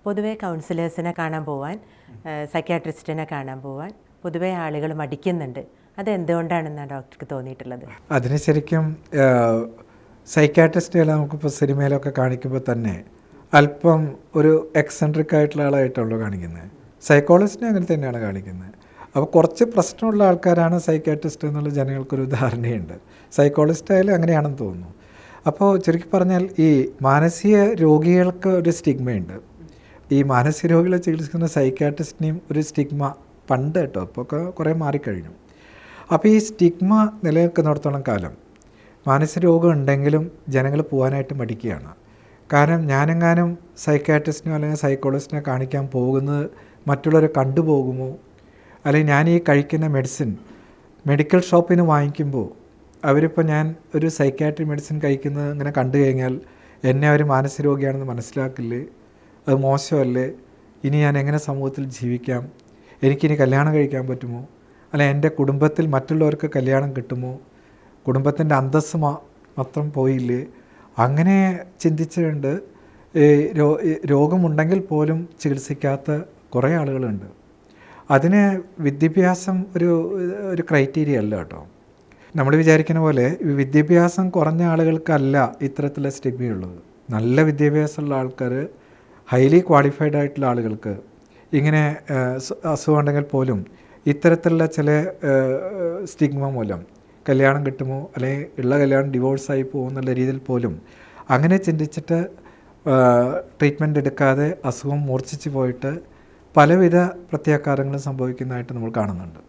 പൊതുവെ കൗൺസിലേഴ്സിനെ കാണാൻ പോവാൻ, സൈക്യാട്രിസ്റ്റിനെ കാണാൻ പോവാൻ പൊതുവെ ആളുകൾ മടിക്കുന്നുണ്ട്. അതെന്തുകൊണ്ടാണെന്നാണ് ഡോക്ടർക്ക് തോന്നിയിട്ടുള്ളത്? അതിന് ശരിക്കും സൈക്യാട്രിസ്റ്റുകളെ നമുക്കിപ്പോൾ സിനിമയിലൊക്കെ കാണിക്കുമ്പോൾ തന്നെ അല്പം ഒരു എക്സെൻട്രിക് ആയിട്ടുള്ള ആളായിട്ടുള്ളൂ കാണിക്കുന്നത്. സൈക്കോളജിസ്റ്റിനെ അങ്ങനെ തന്നെയാണ് കാണിക്കുന്നത്. അപ്പോൾ കുറച്ച് പ്രശ്നമുള്ള ആൾക്കാരാണ് സൈക്യാട്രിസ്റ്റ് എന്നുള്ള ജനങ്ങൾക്കൊരു ധാരണയുണ്ട്. സൈക്കോളജിസ്റ്റ് ആയാലും അങ്ങനെയാണെന്ന് തോന്നുന്നു. അപ്പോൾ ചുരുക്കി പറഞ്ഞാൽ ഈ മാനസിക രോഗികൾക്ക് ഒരു സ്റ്റിഗ്മയുണ്ട്. ഈ മാനസിക രോഗികളെ ചികിത്സിക്കുന്ന സൈക്യാട്രിസ്റ്റിനെയും ഒരു സ്റ്റിഗ്മ പണ്ട് കേട്ടോ, അപ്പോൾ ഒക്കെ കുറേ മാറിക്കഴിഞ്ഞു. അപ്പോൾ ഈ സ്റ്റിഗ്മ നിലനിൽക്കുന്നിടത്തോളം കാലം മാനസിക രോഗം ഉണ്ടെങ്കിലും ജനങ്ങൾ പോകാനായിട്ട് മടിക്കുകയാണ്. കാരണം ഞാനെങ്ങാനും സൈക്യാട്രിസ്റ്റിനോ അല്ലെങ്കിൽ സൈക്കോളജിസ്റ്റിനെ കാണിക്കാൻ പോകുന്നത് മറ്റുള്ളവരെ കണ്ടുപോകുമോ, അല്ലെങ്കിൽ ഞാൻ ഈ കഴിക്കുന്ന മെഡിസിൻ മെഡിക്കൽ ഷോപ്പിൽ നിന്ന് വാങ്ങിക്കുമ്പോൾ അവരിപ്പോൾ ഞാൻ ഒരു സൈക്യാട്രി മെഡിസിൻ കഴിക്കുന്നത് അങ്ങനെ കണ്ടു കഴിഞ്ഞാൽ എന്നെ അവർ മാനസിക രോഗിയാണെന്ന് മനസ്സിലാക്കില്ലേ, അത് മോശമല്ലേ, ഇനി ഞാൻ എങ്ങനെ സമൂഹത്തിൽ ജീവിക്കാം, എനിക്കിനി കല്യാണം കഴിക്കാൻ പറ്റുമോ, അല്ലെ എൻ്റെ കുടുംബത്തിൽ മറ്റുള്ളവർക്ക് കല്യാണം കിട്ടുമോ, കുടുംബത്തിൻ്റെ അന്തസ്സ് മാത്രം പോയില്ലേ, അങ്ങനെ ചിന്തിച്ചുകൊണ്ട് രോഗമുണ്ടെങ്കിൽ പോലും ചികിത്സിക്കാത്ത കുറേ ആളുകളുണ്ട്. അതിന് വിദ്യാഭ്യാസം ഒരു ക്രൈറ്റീരിയ അല്ല കേട്ടോ. നമ്മൾ വിചാരിക്കുന്ന പോലെ വിദ്യാഭ്യാസം കുറഞ്ഞ ആളുകൾക്കല്ല ഇത്തരത്തിലുള്ള സ്റ്റിഗ്മയുള്ളത്. നല്ല വിദ്യാഭ്യാസമുള്ള ആൾക്കാർ, ഹൈലി ക്വാളിഫൈഡ് ആയിട്ടുള്ള ആളുകൾക്ക് ഇങ്ങനെ അസുഖം ഉണ്ടെങ്കിൽ പോലും ഇത്തരത്തിലുള്ള ചില സ്റ്റിഗ്മ മൂലം കല്യാണം കിട്ടുമോ, അല്ലെങ്കിൽ ഉള്ള കല്യാണം ഡിവോഴ്സായി പോകുന്നുള്ള രീതിയിൽ പോലും അങ്ങനെ ചിന്തിച്ചിട്ട് ട്രീറ്റ്മെൻറ്റ് എടുക്കാതെ അസുഖം മൂർച്ഛിച്ച് പോയിട്ട് പലവിധ പ്രത്യാഘാതങ്ങളും സംഭവിക്കുന്നതായിട്ട് നമ്മൾ കാണുന്നുണ്ട്.